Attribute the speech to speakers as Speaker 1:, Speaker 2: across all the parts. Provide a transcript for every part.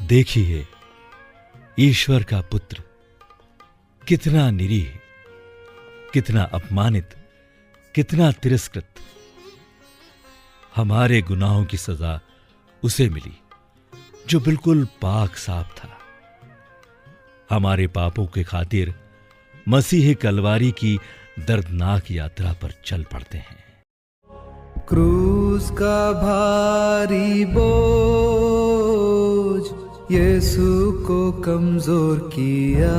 Speaker 1: देखिए, ईश्वर का पुत्र कितना निरीह, कितना अपमानित, कितना तिरस्कृत। हमारे गुनाहों की सजा उसे मिली जो बिल्कुल पाक साफ था। हमारे पापों के खातिर मसीह कलवारी की दर्दनाक यात्रा पर चल पड़ते हैं।
Speaker 2: क्रूस का भारी बोझ यीशु को कमजोर किया,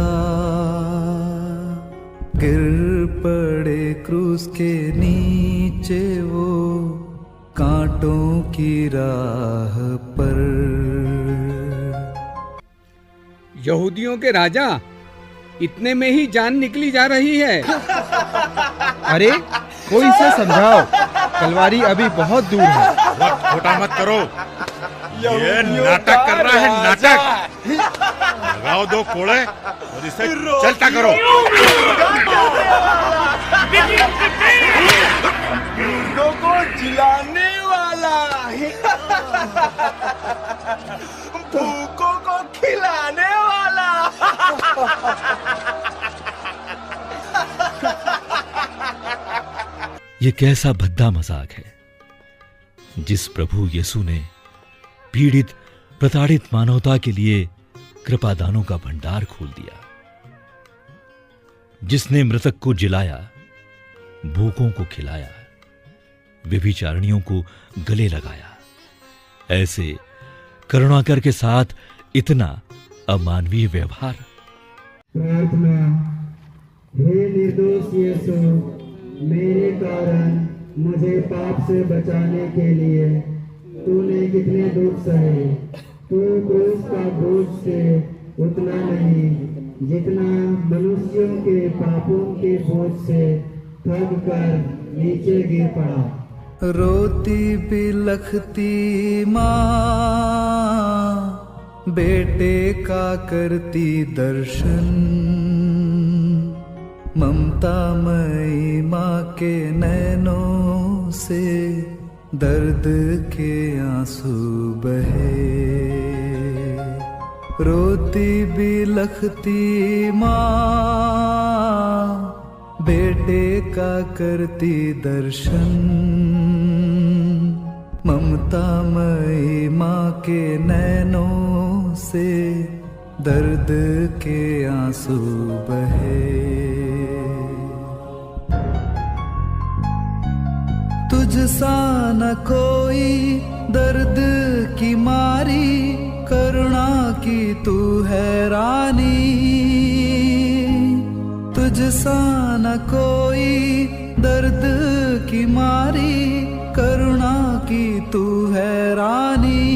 Speaker 2: गिर पड़े क्रूस के नीचे वो कांटों की राह पर।
Speaker 3: यहूदियों के राजा, इतने में ही जान निकली जा रही है।
Speaker 4: अरे कोई इसे समझाओ, कलवारी अभी बहुत दूर है।
Speaker 5: वक्त खोटा मत करो, ये नाटक कर रहा है, नाटक। लगाओ दो कोड़े और इसे चलता करो।
Speaker 6: को जिलाने वाला, भूखों को खिलाने वाला।
Speaker 1: ये कैसा भद्दा मजाक है जिस प्रभु यीशु ने पीड़ित प्रताड़ित मानवता के लिए कृपादानों का भंडार खोल दिया, जिसने मृतक को जिलाया, भूखों को खिलाया, व्यभिचारिणियों को गले लगाया। ऐसे करुणाकर के साथ इतना अमानवीय व्यवहार।
Speaker 7: प्रार्थना। हे निर्दोष यीशु, मेरे कारण मुझे पाप से बचाने के लिए तूने कितने दुख सहे। तू क्रूस का बोझ से उतना नहीं जितना मनुष्यों के पापों के बोझ से थक कर नीचे गिर पड़ा।
Speaker 2: रोती बिलखती माँ बेटे का करती दर्शन, ममतामयी माँ के नैनों से दर्द के आंसू बहे। रोती बिलखती माँ बेटे का करती दर्शन, ममतामयी माँ के नैनों से दर्द के आंसू बहे। तुझसा न कोई दर्द की मारी, करुणा की तू है रानी। तुझसा न कोई दर्द की मारी, करुणा की तू है रानी।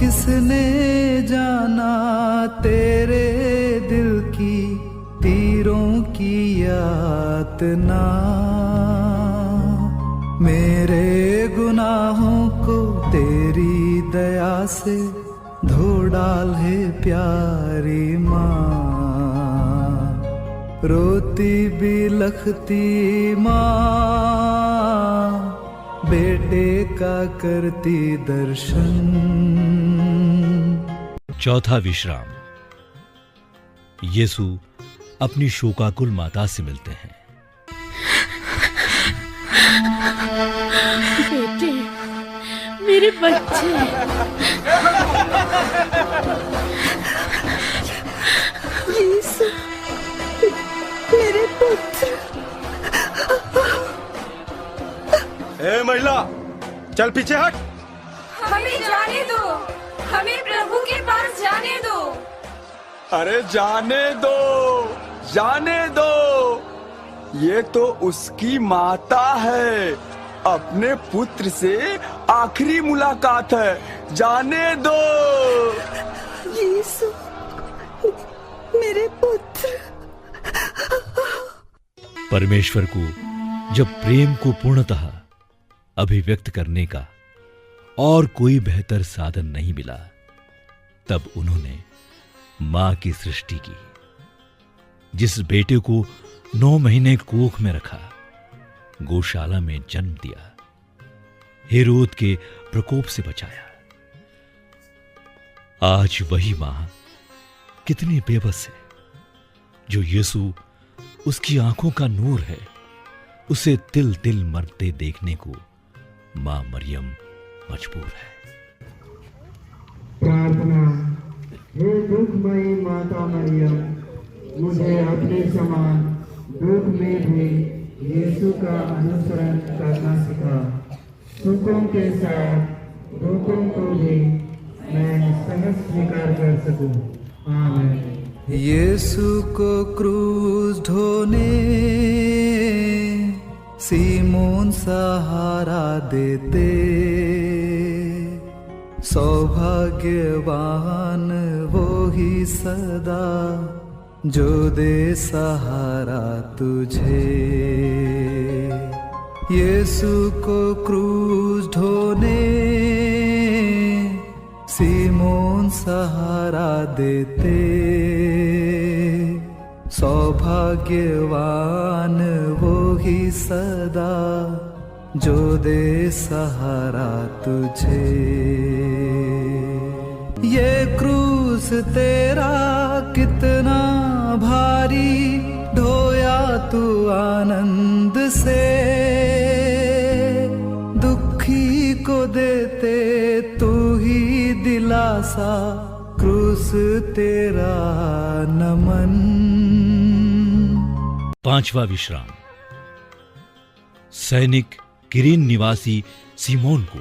Speaker 2: किसने जाना तेरे दिल की तीरों की यातना, मेरे गुनाहों को तेरी दया से धो डाल है प्यारी माँ। रोती बिलखती माँ बेटे का करती दर्शन।
Speaker 1: चौथा विश्राम। यीशु अपनी शोकाकुल माता से मिलते हैं।
Speaker 8: बेटे, मेरे बच्चे, यीशु, मेरे पुत्र।
Speaker 6: ए महिला, चल पीछे हट।
Speaker 9: हमें जाने दो, हमें प्रभु के पास जाने दो।
Speaker 6: अरे जाने दो, जाने दो, ये तो उसकी माता है। अपने पुत्र से आखिरी मुलाकात है, जाने दो।
Speaker 8: यीशु, मेरे पुत्र।
Speaker 1: परमेश्वर को जब प्रेम को पूर्णतः अभिव्यक्त करने का और कोई बेहतर साधन नहीं मिला, तब उन्होंने मां की सृष्टि की, जिस बेटे को 9 महीने कोख में रखा, गौशाला में जन्म दिया, हेरोद के प्रकोप से बचाया, आज वही मां कितनी बेबस है, जो यीशु उसकी आंखों का नूर है, उसे तिल तिल मरते देखने को मां मरियम मजबूर है।
Speaker 7: प्रार्थना। हे दुखमयी माता मरियम, मुझे अपने समान दुख में भी यीशु का अनुसरण करना सिखा। सुखों के साथ दुखों को भी मैं सहज स्वीकार कर सकूं। आमीन।
Speaker 2: यीशु को क्रूस ढोने सीमोन सहारा देते, सौभाग्यवान वो ही सदा जो दे सहारा तुझे। यीशु को क्रूस ढोने सीमोन सहारा देते, सौभाग्यवान वो ही सदा जो दे सहारा तुझे। ये क्रूस तेरा कितना भारी, ढोया तू आनंद से, दुखी को देते तू ही दिलासा, क्रूस तेरा नमन।
Speaker 1: पांचवा विश्राम। सैनिक किरीन निवासी सीमोन को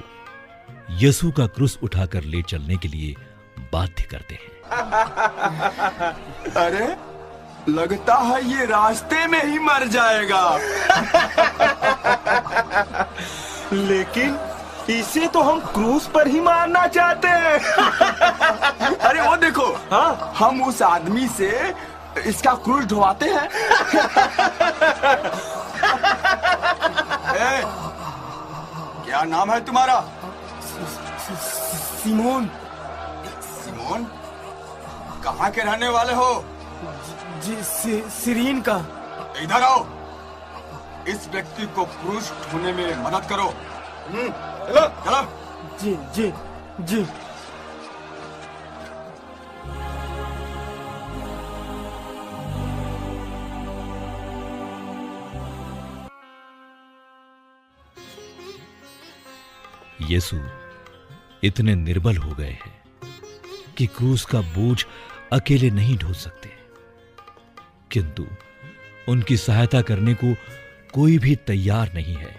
Speaker 1: यीशु का क्रूस उठाकर ले चलने के लिए बाध्य करते हैं।
Speaker 6: अरे लगता है ये रास्ते में ही मर जाएगा।
Speaker 10: लेकिन इसे तो हम क्रूस पर ही मारना चाहते हैं।
Speaker 6: अरे वो देखो, हाँ हम उस आदमी से इसका क्रूस ढोवाते हैं। क्या नाम है तुम्हारा?
Speaker 10: सीमोन।
Speaker 6: सीमोन, कहाँ के रहने वाले हो?
Speaker 10: जी सिरीन का।
Speaker 6: इधर आओ, इस व्यक्ति को क्रूस ढोने में मदद करो। चलो चलो।
Speaker 10: जी जी जी।
Speaker 1: यीशु इतने निर्बल हो गए हैं कि क्रूस का बोझ अकेले नहीं ढो सकते, किंतु उनकी सहायता करने को कोई भी तैयार नहीं है।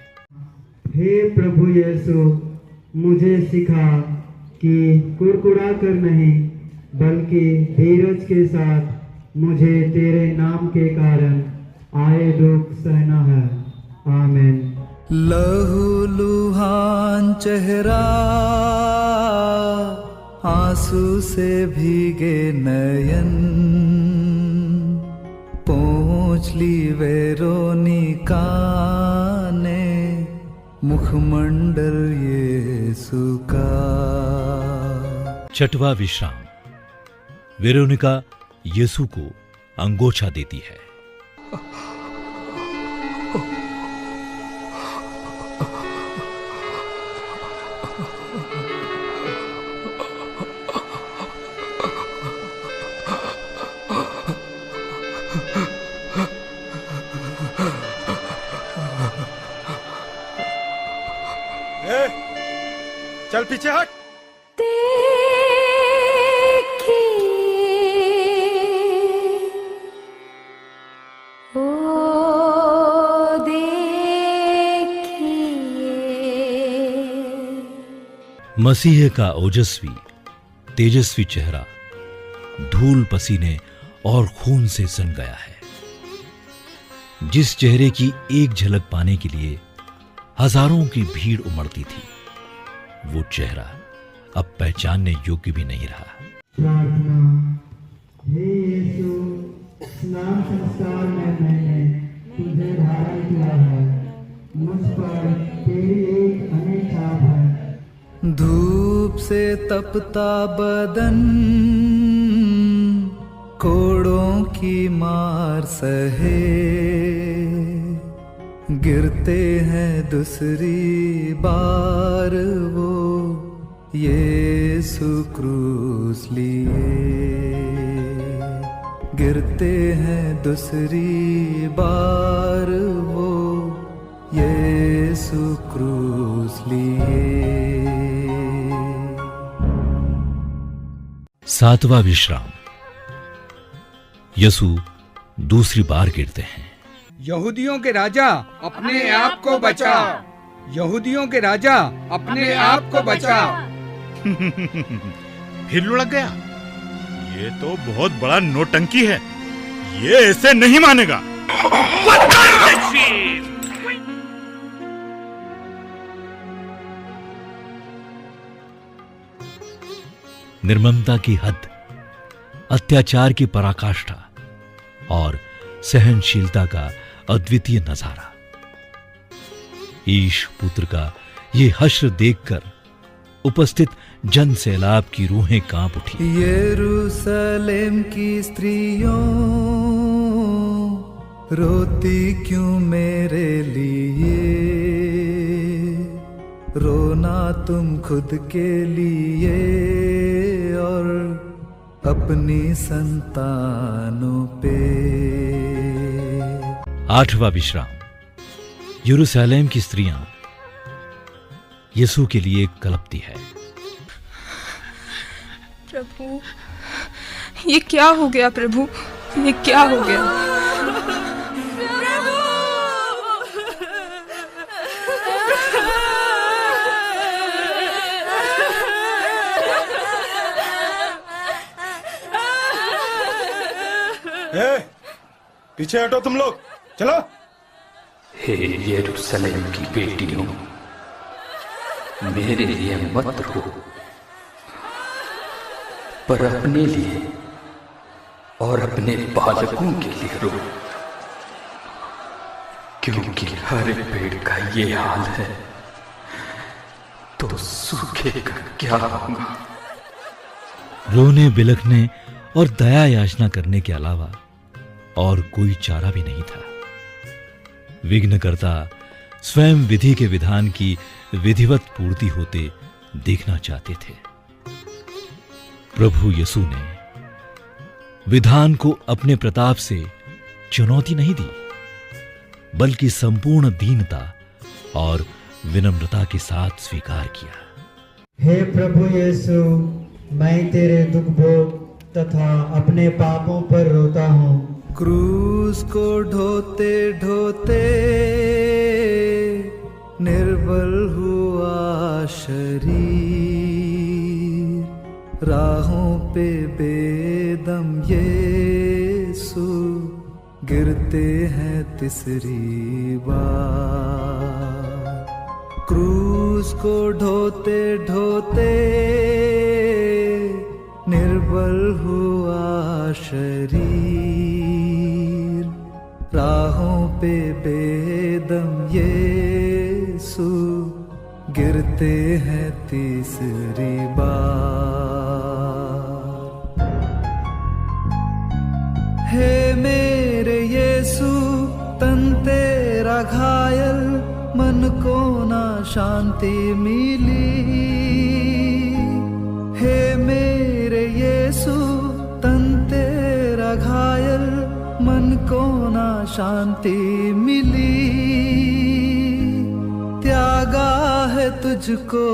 Speaker 7: हे प्रभु यीशु, मुझे सिखा कि कुड़कुड़ा कर नहीं बल्कि धीरज के साथ मुझे तेरे नाम के कारण आए दुख सहना है। आमीन।
Speaker 2: लहू लुहान चेहरा, आंसू से भीगे नयन, पहुँच ली वेरोनिका ने मुखमंडल यीशु का।
Speaker 1: छठवां विश्राम। वेरोनिका यीशु को अंगोछा देती है।
Speaker 10: चल पीछे हट।
Speaker 1: मसीह का ओजस्वी तेजस्वी चेहरा धूल पसीने और खून से सन गया है। जिस चेहरे की एक झलक पाने के लिए हजारों की भीड़ उमड़ती थी, वो चेहरा अब पहचानने योग्य भी नहीं रहा।
Speaker 7: प्रार्थना। हे यीशु, स्नान संस्कार में मैंने तुझे धारण किया है, मुझ पर तेरी एक अनेक छाप है।
Speaker 2: धूप से तपता बदन, कोड़ों की मार सहे, गिरते हैं दूसरी बार वो यीशु क्रूस लिए गिरते हैं दूसरी बार वो यीशु क्रूस लिए।
Speaker 1: सातवां विश्राम। यसु दूसरी बार गिरते हैं।
Speaker 3: यहूदियों के राजा अपने आप को बचा, यहूदियों के राजा अपने आप को बचा।
Speaker 5: फिर लुढ़क गया। ये तो बहुत बड़ा नौटंकी है, ये ऐसे नहीं मानेगा।
Speaker 1: निर्ममता की हद, अत्याचार की पराकाष्ठा और सहनशीलता का अद्वितीय नजारा। ईश पुत्र का ये हश्र देखकर उपस्थित जन सैलाब की रूहें कांप उठी।
Speaker 2: यरूशलेम की स्त्रियों रोती क्यों मेरे लिए, रोना तुम खुद के लिए और अपनी संतानों पे।
Speaker 1: आठवां विश्राम। यरूशलेम की स्त्रियां यीशु के लिए कलपती है।
Speaker 11: प्रभु, ये क्या हो गया? प्रभु, ये क्या हो गया?
Speaker 10: पीछे हटो तुम लोग, चलो।
Speaker 12: हे यरूशलेम की बेटियों, मेरे लिए मत रो, पर अपने लिए और अपने बालकों के लिए रो, क्योंकि हर पेड़ का ये हाल है तो सूखे का क्या होगा।
Speaker 1: रोने बिलखने और दया याचना करने के अलावा और कोई चारा भी नहीं था। विघ्नकर्ता स्वयं विधि के विधान की विधिवत पूर्ति होते देखना चाहते थे। प्रभु यीशु ने विधान को अपने प्रताप से चुनौती नहीं दी, बल्कि संपूर्ण दीनता और विनम्रता के साथ स्वीकार किया।
Speaker 7: हे प्रभु यीशु, मैं तेरे दुख भोग तथा अपने पापों पर रोता हूँ।
Speaker 2: क्रूस को ढोते ढोते निर्बल हुआ शरीर, राहों पे बेदम यीशु गिरते हैं तीसरी बार। क्रूस को ढोते ढोते निर्बल हुआ शरीर, राहों पे बेदम यीशु गिरते हैं तीसरी बार। हे मेरे यीशु, तन तेरा घायल, मन को ना शांति मिली। हे मेरे यीशु, तन तेरा घायल, मन को ना शांति मिली। त्यागा है तुझको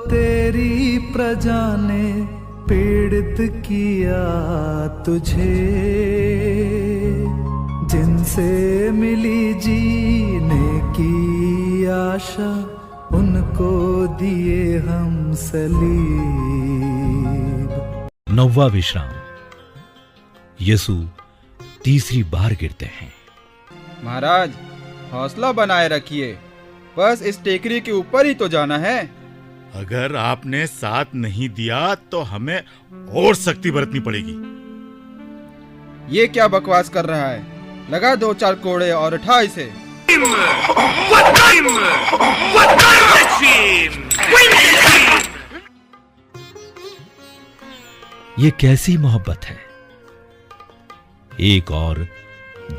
Speaker 2: तेरी प्रजा ने, पीड़ित किया तुझे, जिनसे मिली जीने की आशा, उनको दिए हम सलीब।
Speaker 1: नौवां विश्राम। यीशु तीसरी बार गिरते हैं।
Speaker 4: महाराज, हौसला बनाए रखिए, बस इस टेकरी के ऊपर ही तो जाना है।
Speaker 5: अगर आपने साथ नहीं दिया तो हमें और सख्ती बरतनी पड़ेगी।
Speaker 4: ये क्या बकवास कर रहा है? लगा 2-4 कोड़े और उठा इसे।
Speaker 1: ये कैसी मोहब्बत है? एक और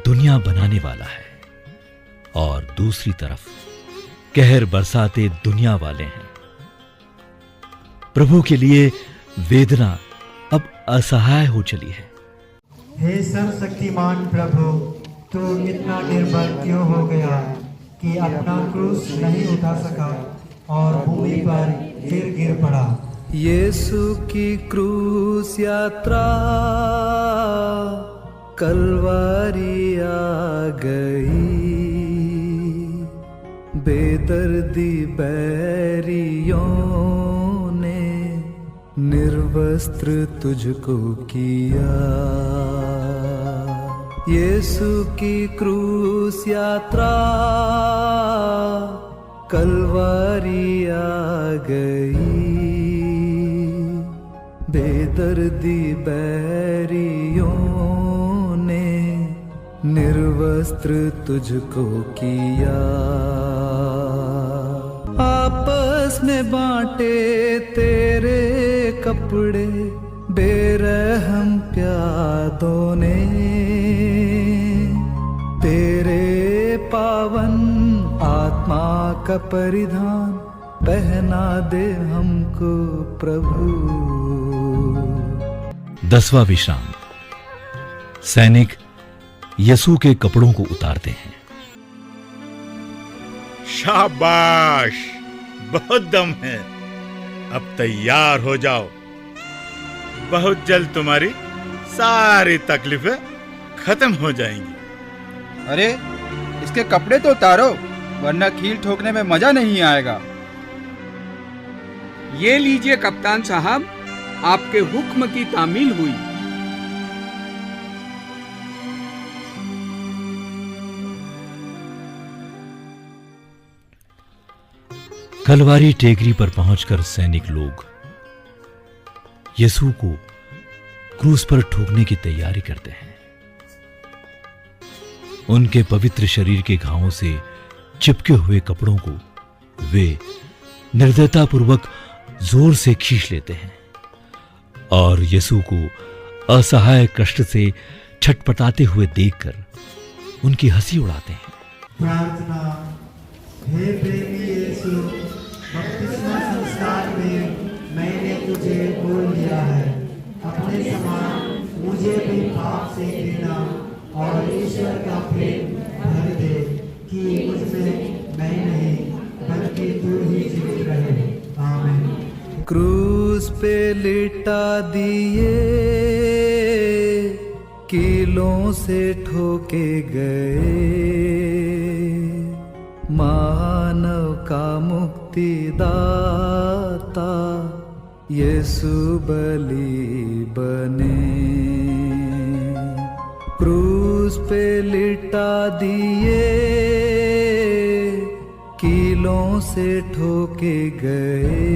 Speaker 1: दुनिया बनाने वाला है और दूसरी तरफ कहर बरसाते दुनिया वाले हैं। प्रभु के लिए वेदना अब असहाय हो चली है।
Speaker 7: हे सर्वशक्तिमान प्रभु, तू इतना निर्बल क्यों हो गया कि अपना क्रूस नहीं उठा सका और भूमि पर फिर गिर पड़ा।
Speaker 2: यीशु की क्रूस यात्रा कलवारी आ गई, बेदर्दी बैरियों ने निर्वस्त्र तुझको किया। यीशु की क्रूस यात्रा कलवारी आ गई, बेदर्दी बैरियों ने निर्वस्त्र तुझको किया। आपस में बांटे तेरे कपड़े बेरहम प्यादों ने, तेरे पावन आत्मा का परिधान पहना दे हमको प्रभु।
Speaker 1: 10वां विश्राम। सैनिक यीशु के कपड़ों को उतारते हैं।
Speaker 5: शाबाश, बहुत दम है। अब तैयार हो जाओ, बहुत जल्द तुम्हारी सारी तकलीफें खत्म हो जाएंगी।
Speaker 4: अरे इसके कपड़े तो उतारो, वरना कील ठोकने में मजा नहीं आएगा।
Speaker 3: ये लीजिए कप्तान साहब, आपके हुक्म की तामील हुई।
Speaker 1: कलवारी टेकरी पर पहुंचकर सैनिक लोग यीशु को क्रूस पर ठोकने की तैयारी करते हैं। उनके पवित्र शरीर के घावों से चिपके हुए कपड़ों को वे निर्दयतापूर्वक जोर से खींच लेते हैं और यीशु को असहाय कष्ट से छटपटाते हुए देखकर उनकी हंसी उड़ाते हैं।
Speaker 7: प्रार्थना। हे प्रेमी यीशु, बपतिस्मा संस्कार में मैंने तुझे बोल दिया है, अपने समान मुझे भी पाप से घृणा और ईश्वर का प्रेम भर दे कि मुझमें मैं नहीं बल्कि तू ही जीवित रहे। आमीन।
Speaker 2: क्रूस पे लिटा दिए, कीलों से ठोके गए, मानव का मुक्तिदाता यीशु बलि बने। क्रूस पे लिटा दिए, कीलों से ठोके गए,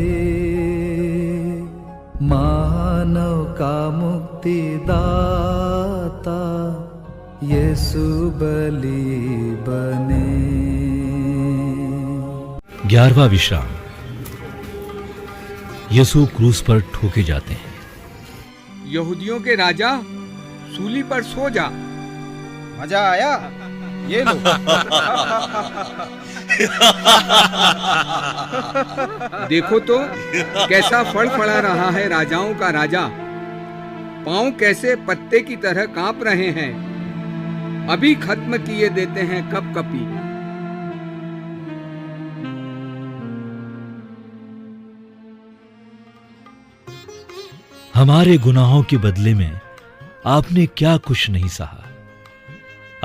Speaker 2: मानव का मुक्तिदाता यीशु बलि बने।
Speaker 1: 11वां विश्राम। यीशु क्रूस पर ठोके जाते हैं।
Speaker 3: यहूदियों के राजा, सूली पर सो जा।
Speaker 4: मजा आया? ये लो।
Speaker 3: देखो तो कैसा फड़फड़ा रहा है राजाओं का राजा। पांव कैसे पत्ते की तरह कांप रहे हैं। अभी खत्म किए देते हैं कपकपी।
Speaker 1: हमारे गुनाहों के बदले में आपने क्या कुछ नहीं सहा।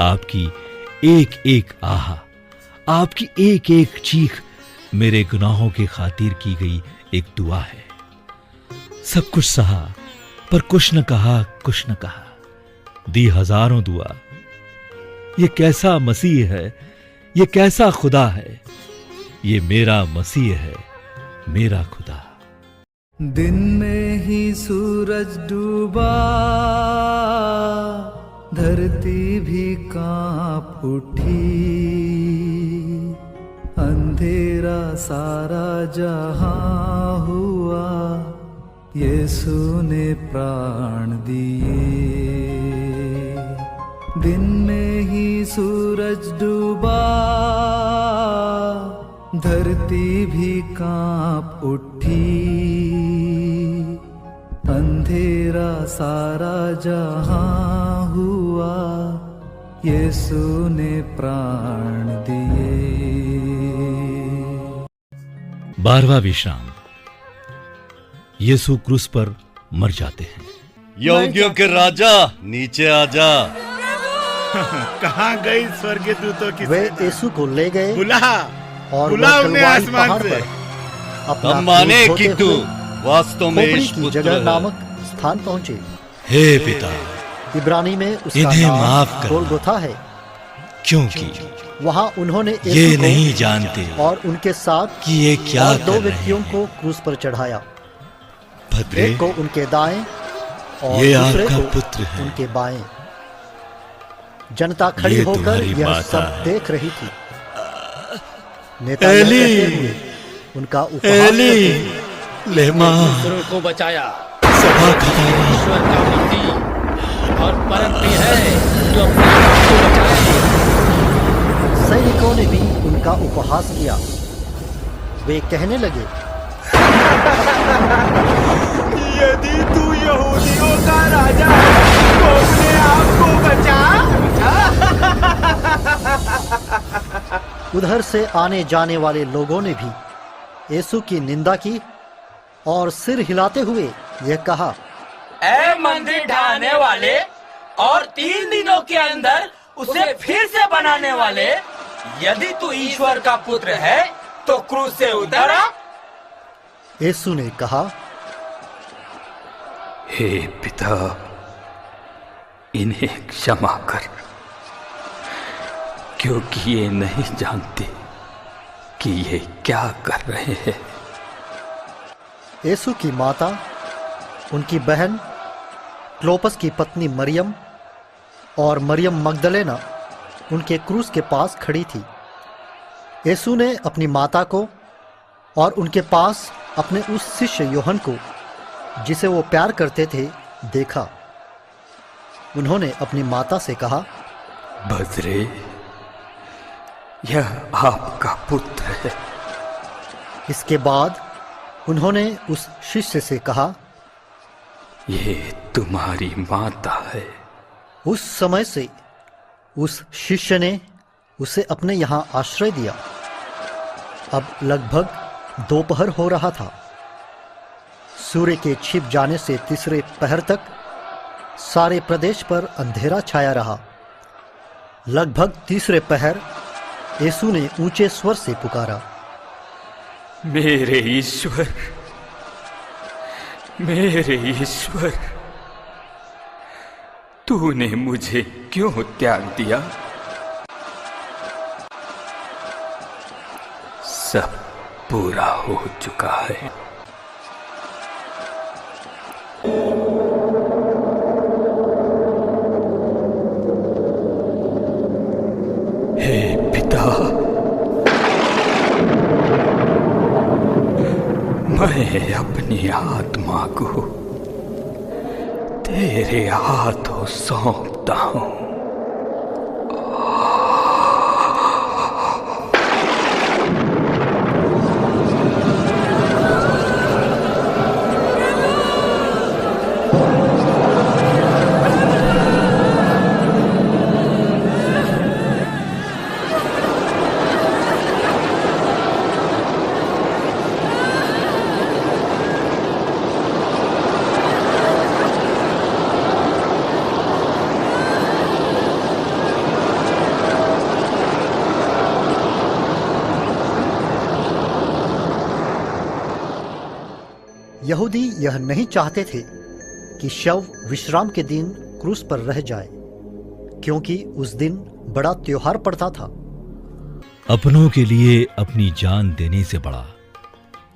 Speaker 1: आपकी एक एक आहा, आपकी एक एक चीख मेरे गुनाहों की खातिर की गई एक दुआ है। सब कुछ सहा पर कुछ न कहा, कुछ न कहा। दी हजारों दुआ। ये कैसा मसीह है, ये कैसा खुदा है। ये मेरा मसीह है, मेरा खुदा।
Speaker 2: दिन में ही सूरज डूबा, धरती भी कांप उठी, अंधेरा सारा जहां हुआ, यीशु ने प्राण दिए। दिन में ही सूरज डूबा, धरती भी कांप उठी, अंधेरा सारा जहां हुआ, यीशु ने प्राण दिए।
Speaker 1: 12वां विश्राम। यीशु क्रूस पर मर जाते हैं।
Speaker 13: यहूदियों के राजा नीचे आजा।
Speaker 5: कहाँ गई स्वर्गीय दूतों की
Speaker 14: वे यीशु को ले गए
Speaker 5: बुला
Speaker 14: और
Speaker 5: बुला उन्हें आसमान से।
Speaker 13: हम माने कि तू वास्तव में
Speaker 14: खोपड़ी
Speaker 13: इस
Speaker 14: की
Speaker 13: पुत्र
Speaker 14: जगह
Speaker 13: है।
Speaker 14: नामक स्थान पहुँचे।
Speaker 1: हे पिता,
Speaker 14: इब्रानी में उसका
Speaker 1: इन्हें
Speaker 14: नाम
Speaker 1: माफ करना।
Speaker 14: गोलगोथा है,
Speaker 1: क्योंकि
Speaker 14: वहाँ उन्होंने
Speaker 1: ये
Speaker 14: यीशु को
Speaker 1: नहीं जानते
Speaker 14: और उनके साथ
Speaker 1: कि ये क्या
Speaker 14: और
Speaker 1: कर
Speaker 14: दो
Speaker 1: रहे
Speaker 14: व्यक्तियों को क्रूस पर चढ़ाया,
Speaker 1: भद्रे,
Speaker 14: एक को उनके दाएं और
Speaker 1: ये
Speaker 14: दूसरे
Speaker 1: आपका
Speaker 14: को
Speaker 1: पुत्र है।
Speaker 14: उनके बाएं। जनता खड़ी
Speaker 1: ये
Speaker 14: होकर
Speaker 1: तुम्हारी
Speaker 14: यह
Speaker 1: माता
Speaker 14: सब
Speaker 1: है।
Speaker 14: देख रही थी। नेता यह
Speaker 1: एली,
Speaker 14: कहते हुए उनका उपहास
Speaker 1: एली,
Speaker 14: करते,
Speaker 1: लेमा,
Speaker 15: दूसरों को बचाया।
Speaker 1: सभा खटाया।
Speaker 15: ईश्वर का मंदिर और परम भी है जो अपने आप को बचाए।
Speaker 14: सैनिकों ने भी उनका उपहास किया। वे कहने लगे,
Speaker 10: यदि तू यहूदियों का राजा है तो अपने आप को बचा।
Speaker 14: उधर से आने जाने वाले लोगों ने भी यीशु की निंदा की और सिर हिलाते हुए यह कहा,
Speaker 15: ऐ मंदिर ढाने वाले और 3 दिनों के अंदर उसे फिर से बनाने वाले, यदि तू ईश्वर का पुत्र है तो क्रूस से उतर आ।
Speaker 14: यीशु ने कहा,
Speaker 12: हे पिता, इन्हें क्षमा कर, क्योंकि ये नहीं जानते कि ये क्या कर रहे हैं।
Speaker 14: यीशु की माता, उनकी बहन, क्लोपस की पत्नी मरियम और मरियम मगदलेना उनके क्रूस के पास खड़ी थी। यीशु ने अपनी माता को और उनके पास अपने उस शिष्य यूहन्ना को, जिसे वो प्यार करते थे, देखा। उन्होंने अपनी माता से कहा,
Speaker 12: बजरे, यह आपका पुत्र है।
Speaker 14: इसके बाद उन्होंने उस शिष्य से कहा,
Speaker 12: ये तुम्हारी माता है।
Speaker 14: उस समय से उस शिष्य ने उसे अपने यहाँ आश्रय दिया। अब लगभग दोपहर हो रहा था। सूर्य के छिप जाने से तीसरे पहर तक सारे प्रदेश पर अंधेरा छाया रहा। लगभग तीसरे पहर यीशु ने ऊंचे स्वर से पुकारा,
Speaker 12: मेरे ईश्वर, मेरे ईश्वर, तूने मुझे क्यों त्याग दिया? सब पूरा हो चुका है। हे पिता, मैं अपनी आत्मा को तेरे हाथों सौंपता हूं।
Speaker 14: यहूदी यह नहीं चाहते थे कि शव विश्राम के दिन क्रूस पर रह जाए, क्योंकि उस दिन बड़ा त्योहार पड़ता था।
Speaker 1: अपनों के लिए अपनी जान देने से बड़ा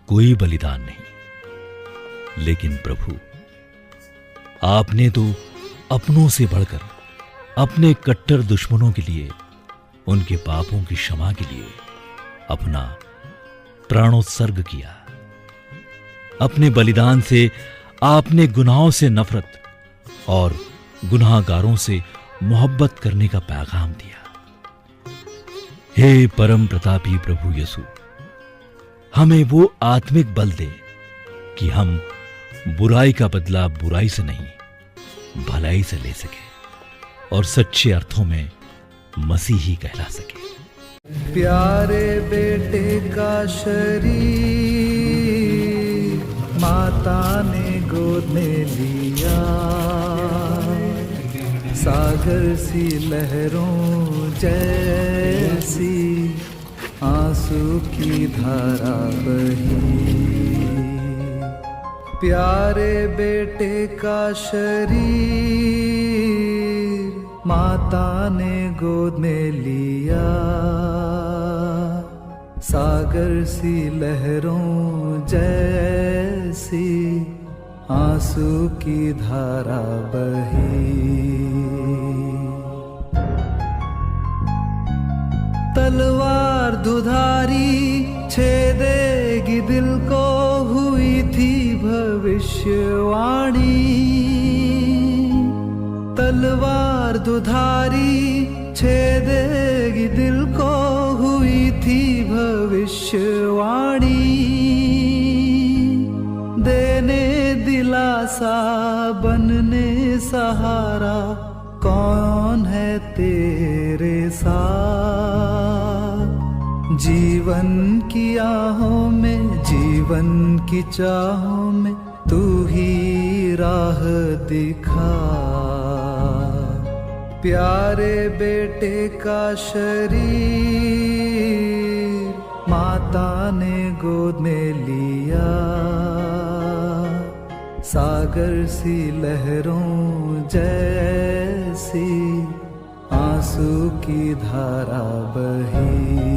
Speaker 1: कोई बलिदान नहीं। लेकिन प्रभु, आपने तो अपनों से बढ़कर अपने कट्टर दुश्मनों के लिए, उनके पापों की क्षमा के लिए अपना प्राणोत्सर्ग किया। अपने बलिदान से आपने गुनाहों से नफरत और गुनाहगारों से मोहब्बत करने का पैगाम दिया। हे परम प्रतापी प्रभु यीशु, हमें वो आत्मिक बल दे कि हम बुराई का बदला बुराई से नहीं भलाई से ले सके और सच्चे अर्थों में मसीही कहला सके।
Speaker 2: प्यारे बेटे का शरीर माता ने गोद में लिया, सागर सी लहरों जैसी आंसू की धारा बही। प्यारे बेटे का शरीर माता ने गोद में लिया, सागर सी लहरों जैसी आंसू की धारा बही। तलवार दुधारी छेदेगी दिल को, हुई थी भविष्यवाणी। तलवार दुधारी छेदेगी दिल को, हुई थी भविष्यवाणी। देने दिलासा बनने सहारा, कौन है तेरे साथ। जीवन की आहों में, जीवन की चाहों में तू ही राह दिखा। प्यारे बेटे का शरीर माता ने गोद में लिया, सागर सी लहरों जैसी आंसू की धारा बही।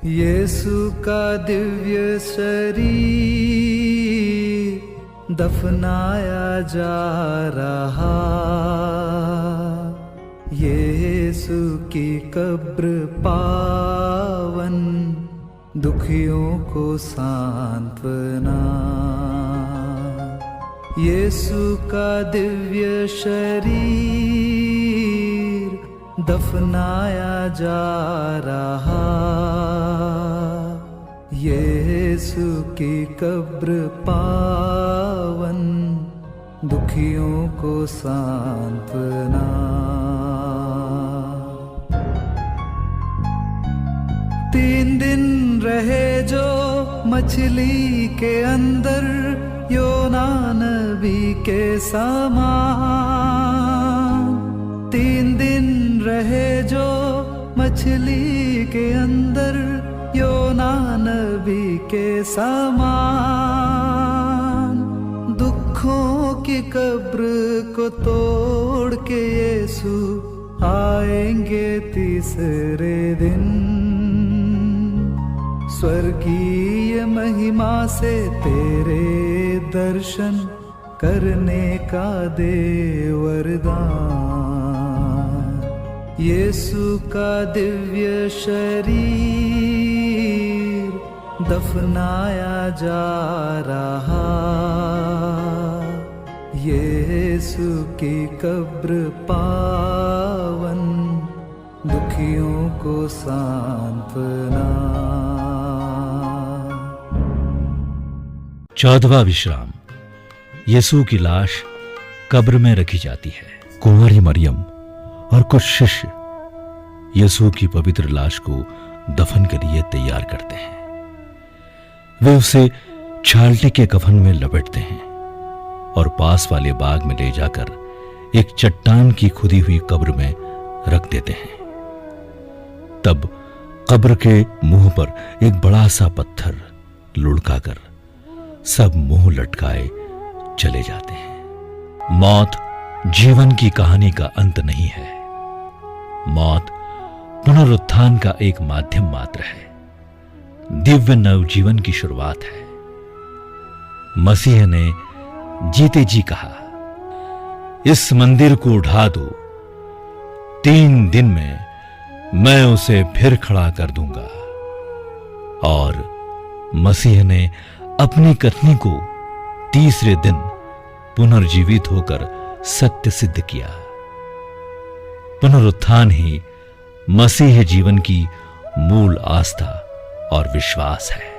Speaker 2: यीशु का दिव्य शरीर दफनाया जा रहा, यीशु की कब्र पावन दुखियों को सांत्वना। यीशु का दिव्य शरीर दफनाया जा रहा, यीशु की कब्र पावन दुखियों को सांत्वना। तीन दिन रहे जो मछली के अंदर, योना नबी के समान। 3 दिन रहे जो मछली के अंदर, योना नबी के समान। दुखों की कब्र को तोड़ के यीशु आएंगे तीसरे दिन। स्वर्गीय महिमा से तेरे दर्शन करने का दे वरदान। यीशु का दिव्य शरीर दफनाया जा रहा, यीशु की कब्र पावन दुखियों को सांत्वना।
Speaker 1: 14वां विश्राम। यीशु की लाश कब्र में रखी जाती है। कुंवारी मरियम और कुछ शिष्य यीशु की पवित्र लाश को दफन के लिए तैयार करते हैं। वे उसे छालटे के कफन में लपेटते हैं और पास वाले बाग में ले जाकर एक चट्टान की खुदी हुई कब्र में रख देते हैं। तब कब्र के मुंह पर एक बड़ा सा पत्थर लुढ़काकर सब मुंह लटकाए चले जाते हैं। मौत जीवन की कहानी का अंत नहीं है। मौत पुनरुत्थान का एक माध्यम मात्र है, दिव्य नवजीवन की शुरुआत है। मसीह ने जीते जी कहा, इस मंदिर को ढा दो, 3 दिन में मैं उसे फिर खड़ा कर दूंगा। और मसीह ने अपनी कथनी को तीसरे दिन पुनर्जीवित होकर सत्य सिद्ध किया। पुनरुत्थान ही मसीह जीवन की मूल आस्था और विश्वास है।